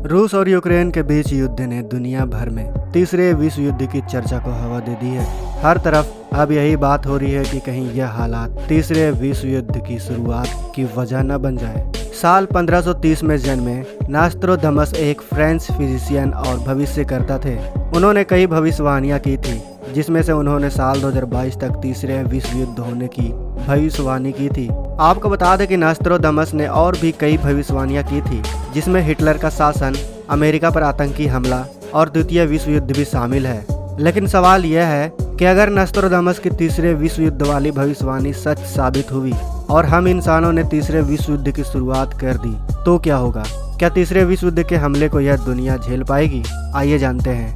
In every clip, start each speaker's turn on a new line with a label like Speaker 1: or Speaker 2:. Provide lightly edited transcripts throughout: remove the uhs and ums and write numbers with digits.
Speaker 1: रूस और यूक्रेन के बीच युद्ध ने दुनिया भर में तीसरे विश्व युद्ध की चर्चा को हवा दे दी है। हर तरफ अब यही बात हो रही है कि कहीं यह हालात तीसरे विश्व युद्ध की शुरुआत की वजह न बन जाए। साल 1530 में जन्मे नास्त्रोदमस एक फ्रेंच फिजिशियन और भविष्यकर्ता थे। उन्होंने कई भविष्यवाणियां की थी, जिसमें से उन्होंने साल 2022 तक तीसरे विश्व युद्ध होने की भविष्यवाणी की थी। आपको बता दें कि नास्त्रोदमस ने और भी कई भविष्यवाणियां की थी, जिसमें हिटलर का शासन, अमेरिका पर आतंकी हमला और द्वितीय विश्व युद्ध भी शामिल है। लेकिन सवाल यह है कि अगर नास्त्रोदमस की तीसरे विश्व युद्ध वाली भविष्यवाणी सच साबित हुई और हम इंसानों ने तीसरे विश्व युद्ध की शुरुआत कर दी तो क्या होगा? क्या तीसरे विश्व युद्ध के हमले को यह दुनिया झेल पाएगी? आइए जानते हैं।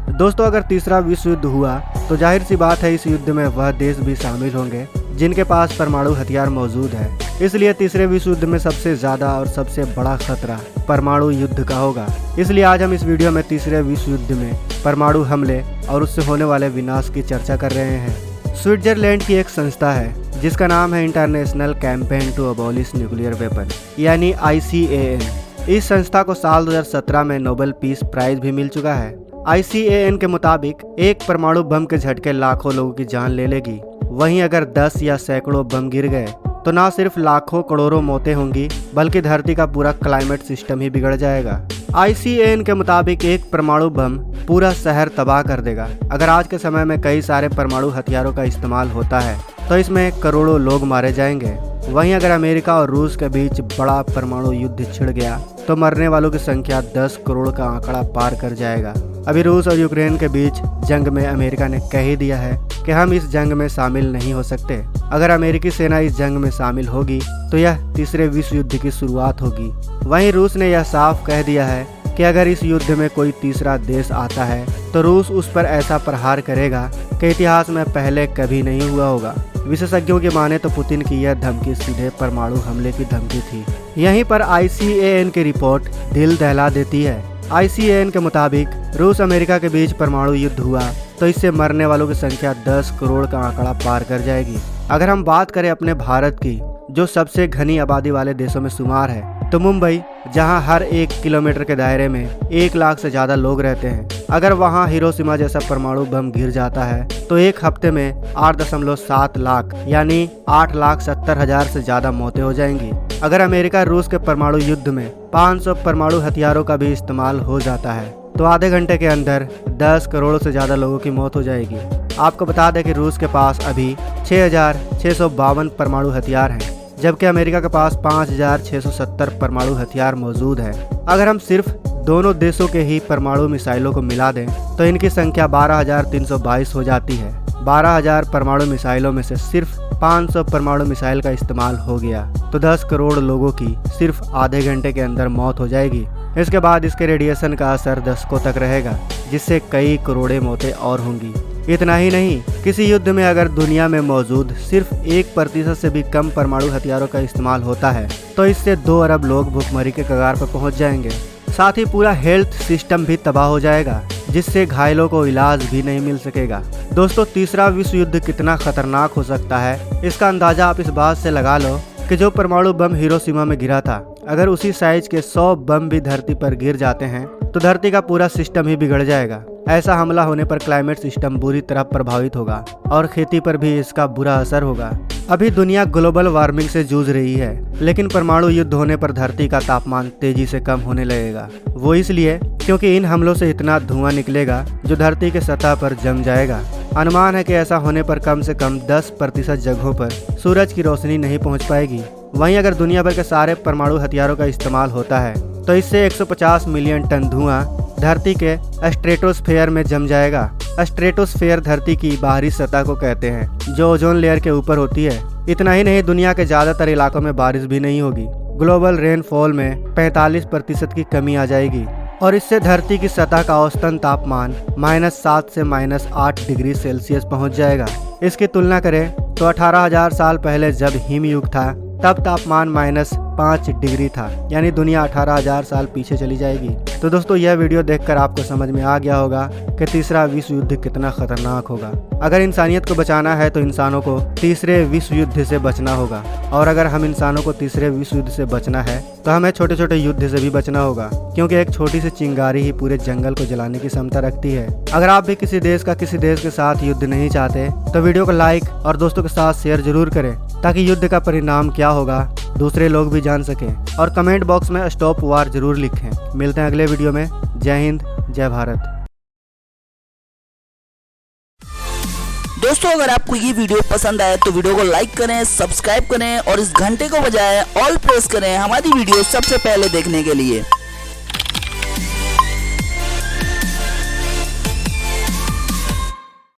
Speaker 1: दोस्तों, अगर तीसरा विश्व युद्ध हुआ तो जाहिर सी बात है इस युद्ध में वह देश भी शामिल होंगे जिनके पास परमाणु हथियार मौजूद है। इसलिए तीसरे विश्व युद्ध में सबसे ज्यादा और सबसे बड़ा खतरा परमाणु युद्ध का होगा। इसलिए आज हम इस वीडियो में तीसरे विश्व युद्ध में परमाणु हमले और उससे होने वाले विनाश की चर्चा कर रहे हैं। स्विट्जरलैंड की एक संस्था है जिसका नाम है international campaign to abolish nuclear weapon यानी ICAN। इस संस्था को साल 2017 में नोबेल पीस प्राइज भी मिल चुका है। ICAN के मुताबिक एक परमाणु बम के झटके लाखों लोगों की जान ले लेगी। वहीं अगर 10 या सैकड़ों बम गिर गए तो ना सिर्फ लाखों करोड़ों मौतें होंगी बल्कि धरती का पूरा क्लाइमेट सिस्टम ही बिगड़ जाएगा। ICAN के मुताबिक एक परमाणु बम पूरा शहर तबाह कर देगा। अगर आज के समय में कई सारे परमाणु हथियारों का इस्तेमाल होता है तो इसमें करोड़ों लोग मारे जाएंगे। वहीं अगर अमेरिका और रूस के बीच बड़ा परमाणु युद्ध छिड़ गया तो मरने वालों की संख्या 10 करोड़ का आंकड़ा पार कर जाएगा। अभी रूस और यूक्रेन के बीच जंग में अमेरिका ने कह ही दिया है कि हम इस जंग में शामिल नहीं हो सकते। अगर अमेरिकी सेना इस जंग में शामिल होगी तो यह तीसरे विश्व युद्ध की शुरुआत होगी। वहीं रूस ने यह साफ कह दिया है कि अगर इस युद्ध में कोई तीसरा देश आता है तो रूस उस पर ऐसा प्रहार करेगा कि इतिहास में पहले कभी नहीं हुआ होगा। विशेषज्ञों की माने तो पुतिन की यह धमकी सीधे परमाणु हमले की धमकी थी। यहीं पर ICAN की रिपोर्ट दिल दहला देती है। ICAN के मुताबिक रूस अमेरिका के बीच परमाणु युद्ध हुआ तो इससे मरने वालों की संख्या 10 करोड़ का आंकड़ा पार कर जाएगी। अगर हम बात करें अपने भारत की, जो सबसे घनी आबादी वाले देशों में शुमार है, तो मुंबई, जहां हर 1 किलोमीटर के दायरे में 1 लाख से ज्यादा लोग रहते हैं, अगर वहां हिरोशिमा जैसा परमाणु बम गिर जाता है तो एक हफ्ते में 8.7 लाख यानी 8,70,000 से ज्यादा मौतें हो जाएंगी। अगर अमेरिका रूस के परमाणु युद्ध में 500 परमाणु हथियारों का भी इस्तेमाल हो जाता है तो आधे घंटे के अंदर 10 करोड़ से ज्यादा लोगों की मौत हो जाएगी। आपको बता दें कि रूस के पास अभी 6,652 परमाणु हथियार हैं, जबकि अमेरिका के पास 5,670 परमाणु हथियार मौजूद है। अगर हम सिर्फ दोनों देशों के ही परमाणु मिसाइलों को मिला दें तो इनकी संख्या 12,322 हो जाती है। 12,000 परमाणु मिसाइलों में से सिर्फ 500 परमाणु मिसाइल का इस्तेमाल हो गया तो 10 करोड़ लोगों की सिर्फ आधे घंटे के अंदर मौत हो जाएगी। इसके बाद इसके रेडिएशन का असर दशकों तक रहेगा, जिससे कई करोड़ें मौतें और होंगी। इतना ही नहीं, किसी युद्ध में अगर दुनिया में मौजूद सिर्फ 1% से भी कम परमाणु हथियारों का इस्तेमाल होता है तो इससे 2 अरब लोग भूखमरी के कगार पर पहुंच जाएंगे। साथ ही पूरा हेल्थ सिस्टम भी तबाह हो जाएगा, जिससे घायलों को इलाज भी नहीं मिल सकेगा। दोस्तों, तीसरा विश्व युद्ध कितना खतरनाक हो सकता है इसका अंदाजा आप इस बात से लगा लो कि जो परमाणु बम हिरोशिमा में गिरा था, अगर उसी साइज के 100 बम भी धरती पर गिर जाते हैं तो धरती का पूरा सिस्टम ही बिगड़ जाएगा। ऐसा हमला होने पर क्लाइमेट सिस्टम बुरी तरह प्रभावित होगा और खेती पर भी इसका बुरा असर होगा। अभी दुनिया ग्लोबल वार्मिंग से जूझ रही है, लेकिन परमाणु युद्ध होने पर धरती का तापमान तेजी से कम होने लगेगा। वो इसलिए क्योंकि इन हमलों से इतना धुआं निकलेगा जो धरती के सतह पर जम जाएगा। अनुमान है कि ऐसा होने पर कम से कम 10% जगहों पर सूरज की रोशनी नहीं पहुंच पाएगी। वहीं अगर दुनिया भर के सारे परमाणु हथियारों का इस्तेमाल होता है तो इससे 150 मिलियन टन धुआं धरती के स्ट्रेटोस्फेयर में जम जाएगा। स्ट्रेटोस्फेयर धरती की बाहरी सतह को कहते हैं, जो ओजोन लेयर के ऊपर होती है। इतना ही नहीं, दुनिया के ज्यादातर इलाकों में बारिश भी नहीं होगी। ग्लोबल रेनफॉल में 45% की कमी आ जाएगी और इससे धरती की सतह का औसतन तापमान -7 से -8 डिग्री सेल्सियस पहुंच जाएगा। इसकी तुलना करें तो 18,000 साल पहले जब हिमयुग था तब तापमान 5 डिग्री था, यानी दुनिया 18,000 साल पीछे चली जाएगी। तो दोस्तों यह वीडियो देखकर आपको समझ में आ गया होगा कि तीसरा विश्व युद्ध कितना खतरनाक होगा। अगर इंसानियत को बचाना है तो इंसानों को तीसरे विश्व युद्ध से बचना होगा, और अगर हम इंसानों को तीसरे विश्व युद्ध से बचना है तो हमें छोटे छोटे युद्ध से भी बचना होगा, क्योंकि एक छोटी सी चिंगारी ही पूरे जंगल को जलाने की क्षमता रखती है। अगर आप भी किसी देश का किसी देश के साथ युद्ध नहीं चाहते तो वीडियो को लाइक और दोस्तों के साथ शेयर जरूर करें, ताकि युद्ध का परिणाम क्या होगा दूसरे लोग भी जान सकें। और कमेंट बॉक्स में स्टॉप वार जरूर लिखें। मिलते हैं अगले वीडियो में। जय हिंद, जय भारत।
Speaker 2: दोस्तों अगर आपको ये वीडियो पसंद आए तो वीडियो को लाइक करें, सब्सक्राइब करें और इस घंटे को बजाय ऑल प्रेस करें हमारी वीडियो सबसे पहले देखने के लिए।